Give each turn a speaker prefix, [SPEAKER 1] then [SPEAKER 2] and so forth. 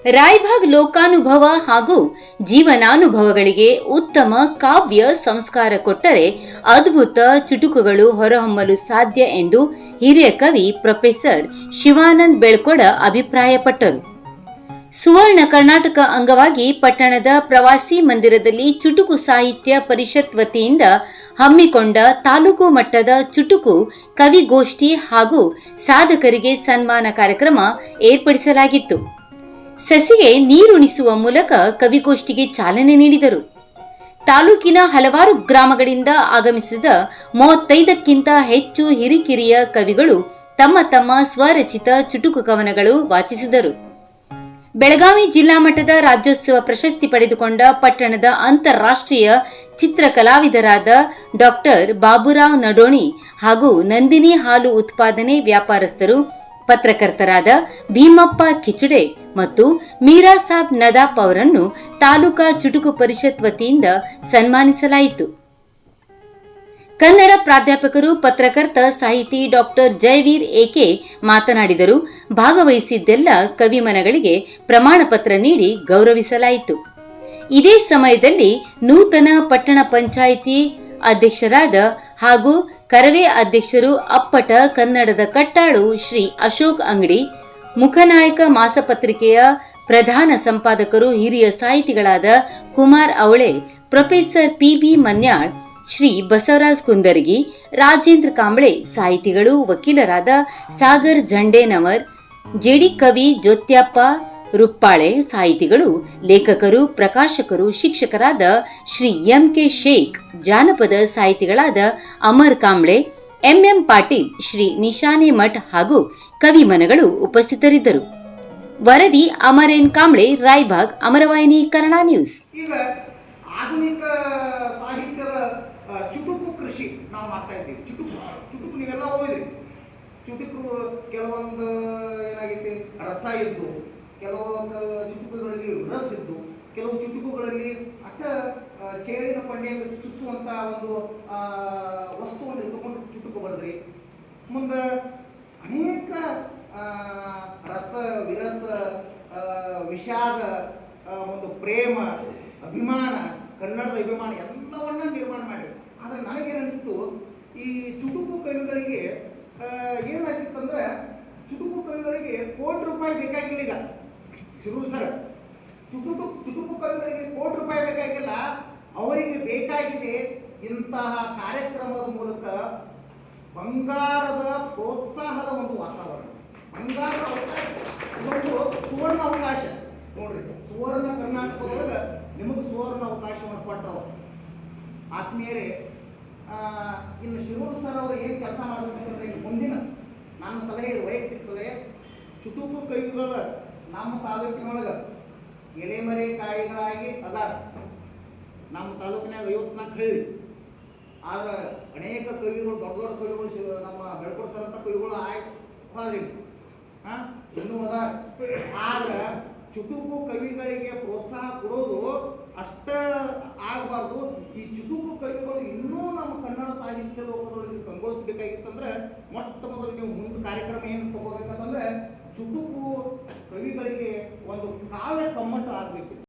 [SPEAKER 1] ರಾಯಭಾಗ್ ಲೋಕಾನುಭವ ಹಾಗೂ ಜೀವನಾನುಭವಗಳಿಗೆ ಉತ್ತಮ ಕಾವ್ಯ ಸಂಸ್ಕಾರ ಕೊಟ್ಟರೆ ಅದ್ಭುತ ಚುಟುಕುಗಳು ಹೊರಹೊಮ್ಮಲು ಸಾಧ್ಯ ಎಂದು ಹಿರಿಯ ಕವಿ ಪ್ರೊಫೆಸರ್ ಶಿವಾನಂದ ಬೆಳ್ಕೊಡ ಅಭಿಪ್ರಾಯಪಟ್ಟರು. ಸುವರ್ಣ ಕರ್ನಾಟಕ ಅಂಗವಾಗಿ ಪಟ್ಟಣದ ಪ್ರವಾಸಿ ಮಂದಿರದಲ್ಲಿ ಚುಟುಕು ಸಾಹಿತ್ಯ ಪರಿಷತ್ ವತಿಯಿಂದ ಹಮ್ಮಿಕೊಂಡ ತಾಲೂಕು ಮಟ್ಟದ ಚುಟುಕು ಕವಿಗೋಷ್ಠಿ ಹಾಗೂ ಸಾಧಕರಿಗೆ ಸನ್ಮಾನ ಕಾರ್ಯಕ್ರಮ ಏರ್ಪಡಿಸಲಾಗಿತ್ತು. ಸಸಿಗೆ ನೀರುಣಿಸುವ ಮೂಲಕ ಕವಿಗೋಷ್ಠಿಗೆ ಚಾಲನೆ ನೀಡಿದರು. ತಾಲೂಕಿನ ಹಲವಾರು ಗ್ರಾಮಗಳಿಂದ ಆಗಮಿಸಿದ 35ಕ್ಕಿಂತ ಹೆಚ್ಚು ಹಿರಿಕಿರಿಯ ಕವಿಗಳು ತಮ್ಮ ತಮ್ಮ ಸ್ವರಚಿತ ಚುಟುಕು ಕವನಗಳು ವಾಚಿಸಿದರು. ಬೆಳಗಾವಿ ಜಿಲ್ಲಾ ಮಟ್ಟದ ರಾಜ್ಯೋತ್ಸವ ಪ್ರಶಸ್ತಿ ಪಡೆದುಕೊಂಡ ಪಟ್ಟಣದ ಅಂತಾರಾಷ್ಟ್ರೀಯ ಚಿತ್ರಕಲಾವಿದರಾದ ಡಾಕ್ಟರ್ ಬಾಬುರಾವ್ ನಡೋಣಿ ಹಾಗೂ ನಂದಿನಿ ಹಾಲು ಉತ್ಪಾದನೆ ವ್ಯಾಪಾರಸ್ಥರು, ಪತ್ರಕರ್ತರಾದ ಭೀಮಪ್ಪ ಕಿಚಡೆ ಮತ್ತು ಮೀರಾಸಾಬ್ ನದಾಪ್ ಅವರನ್ನು ತಾಲೂಕಾ ಚುಟುಕು ಪರಿಷತ್ ವತಿಯಿಂದ ಸನ್ಮಾನಿಸಲಾಯಿತು. ಕನ್ನಡ ಪ್ರಾಧ್ಯಾಪಕರು, ಪತ್ರಕರ್ತ, ಸಾಹಿತಿ ಡಾಕ್ಟರ್ ಜಯವೀರ್ ಎಕೆ ಮಾತನಾಡಿದರು. ಭಾಗವಹಿಸಿದ್ದೆಲ್ಲ ಕವಿಮನಗಳಿಗೆ ಪ್ರಮಾಣ ಪತ್ರ ನೀಡಿ ಗೌರವಿಸಲಾಯಿತು. ಇದೇ ಸಮಯದಲ್ಲಿ ನೂತನ ಪಟ್ಟಣ ಪಂಚಾಯಿತಿ ಅಧ್ಯಕ್ಷರಾದ ಹಾಗೂ ಕರವೇ ಅಧ್ಯಕ್ಷರು ಅಪ್ಪಟ ಕನ್ನಡದ ಕಟ್ಟಾಳು ಶ್ರೀ ಅಶೋಕ್ ಅಂಗಡಿ, ಮುಖನಾಯಕ ಮಾಸಪತ್ರಿಕೆಯ ಪ್ರಧಾನ ಸಂಪಾದಕರು, ಹಿರಿಯ ಸಾಹಿತಿಗಳಾದ ಕುಮಾರ್ ಅವಳೆ, ಪ್ರೊಫೆಸರ್ ಪಿ.ಬಿ. ಮನ್ಯಾಳ್, ಶ್ರೀ ಬಸವರಾಜ್ ಕುಂದರ್ಗಿ, ರಾಜೇಂದ್ರ ಕಾಂಬಳೆ, ಸಾಹಿತಿಗಳು, ವಕೀಲರಾದ ಸಾಗರ್ ಝಂಡೇನವರ್, ಜೆಡಿ ಕವಿ ಜ್ಯೋತ್ಯಪ್ಪ ರುಪ್ಪಾಳೆ, ಸಾಹಿತಿಗಳು, ಲೇಖಕರು, ಪ್ರಕಾಶಕರು, ಶಿಕ್ಷಕರಾದ ಶ್ರೀ ಎಂ.ಕೆ. ಶೇಖ್, ಜಾನಪದ ಸಾಹಿತಿಗಳಾದ ಅಮರ್ ಕಾಂಬ್ಳೆ, ಎಂ.ಎಂ. ಪಾಟೀಲ್, ಶ್ರೀ ನಿಶಾನೆ ಮಠ್ ಹಾಗೂ ಕವಿಮನಗಳು ಉಪಸ್ಥಿತರಿದ್ದರು. ವರದಿ ಅಮರೇನ್ ಕಾಂಬ್ಳೆ, ರಾಯಭಾಗ್, ಅಮರವಾಹಿನಿ, ಕನ್ನಡ ನ್ಯೂಸ್.
[SPEAKER 2] ಆಧುನಿಕ ಸಾಹಿತ್ಯದ ಚುಟುಕು ಕೃಷಿ ನಾವು ಮಾಡ್ತಾ ಇದ್ದೀವಿ. ಚುಟುಕು ನೀವೆಲ್ಲ ಓದಿರಿ. ಚುಟುಕು ಕೆಲವೊಂದು ಏನಾಗೈತಿ, ರಸ ಇದ್ದು, ಕೆಲವು ಚುಟುಕುಗಳಲ್ಲಿ ರಸ ಇದ್ದು, ಕೆಲವು ಚುಟುಕುಗಳಲ್ಲಿ ಚೇಳಿನ ಪಂಡೆಯನ್ನು ಚುಚ್ಚುವಂತ ಒಂದು ವಸ್ತುವನ್ನು ಇಟ್ಟುಕೊಂಡು ಚುಟುಕು ಬರೆದ್ರಿ. ಮುಂದೆ ಅನೇಕ ರಸ, ವಿರಸ, ವಿಷಾದ, ಒಂದು ಪ್ರೇಮ, ಅಭಿಮಾನ, ಕನ್ನಡದ ಅಭಿಮಾನ ಎಲ್ಲವನ್ನ ನಿರ್ಮಾಣ ಮಾಡಿದ್ರು. ಆದರೆ ನನಗೇನಿಸ್ತು, ಈ ಚುಟುಕು ಕವಿಗಳಿಗೆ ಏನಾಗಿತ್ತಂದ್ರೆ, ಚುಟುಕು ಕವಿಗಳಿಗೆ ಕೋಟಿ ರೂಪಾಯಿ ಬೇಕಾಗಿಲ್ಲ. ಈಗ ಶುರು ಸರ್, ಚುಟುಕು ಕವಿಗಳಿಗೆ ಕೋಟಿ ರೂಪಾಯಿ ಬೇಕಾಗಿಲ್ಲ. ಅವರಿಗೆ ಬೇಕಾಗಿದೆ ಇಂತಹ ಕಾರ್ಯಕ್ರಮದ ಮೂಲಕ ಬಂಗಾರದ ಪ್ರೋತ್ಸಾಹದ ಒಂದು ವಾತಾವರಣ, ಬಂಗಾರದ ಅವಕಾಶ, ಇದೊಂದು ಸುವರ್ಣ ಅವಕಾಶ ನೋಡ್ರಿ. ಸುವರ್ಣ ಕರ್ನಾಟಕದೊಳಗೆ ನಿಮಗೆ ಸುವರ್ಣ ಅವಕಾಶವನ್ನು ಕೊಟ್ಟವರು ಆತ್ಮೀಯರೇ. ಇನ್ನು ಶಿರೂರು ಸರ್ ಅವರು ಏನು ಕೆಲಸ ಮಾಡಬೇಕಂತಂದ್ರೆ, ಮುಂದಿನ ನನ್ನ ಸಲಹೆ, ವೈಯಕ್ತಿಕ ಸಲಹೆ, ಚುಟುಕು ಕವಿಗಳ ನಮ್ಮ ತಾಲೂಕಿನೊಳಗೆ ಎಲೆಮರೆ ಕಾಯಿಗಳಾಗಿ ಅದಾರ. ನಮ್ಮ ತಾಲೂಕಿನಾಗ 54 ಹಳ್ಳಿ, ಆದ್ರೆ ಅನೇಕ ಕವಿಗಳು, ದೊಡ್ಡ ದೊಡ್ಡ ಕವಿಗಳು, ನಮ್ಮ ಬೆಳಕೊಡ ಸರ್ ಅಂತ ಕವಿಗಳು ಆಯ್ತು ಇನ್ನೂ ಅದಾರ. ಆದ್ರೆ ಚುಟುಕು ಕವಿಗಳಿಗೆ ಪ್ರೋತ್ಸಾಹ ಕೊಡೋದು ಅಷ್ಟ ಆಗಬಾರ್ದು. ಈ ಚುಟುಕು ಕವಿಗಳು ಇನ್ನೂ ನಮ್ಮ ಕನ್ನಡ ಸಾಹಿತ್ಯ ಲೋಕದೊಳಗೆ ಕಂಗೊಳಿಸಬೇಕಾಗಿತ್ತಂದ್ರೆ, ಮೊಟ್ಟ ಮೊದಲು ನೀವು ಮುಂದೆ ಕಾರ್ಯಕ್ರಮ ಏನು ತಗೋಬೇಕಂತಂದ್ರೆ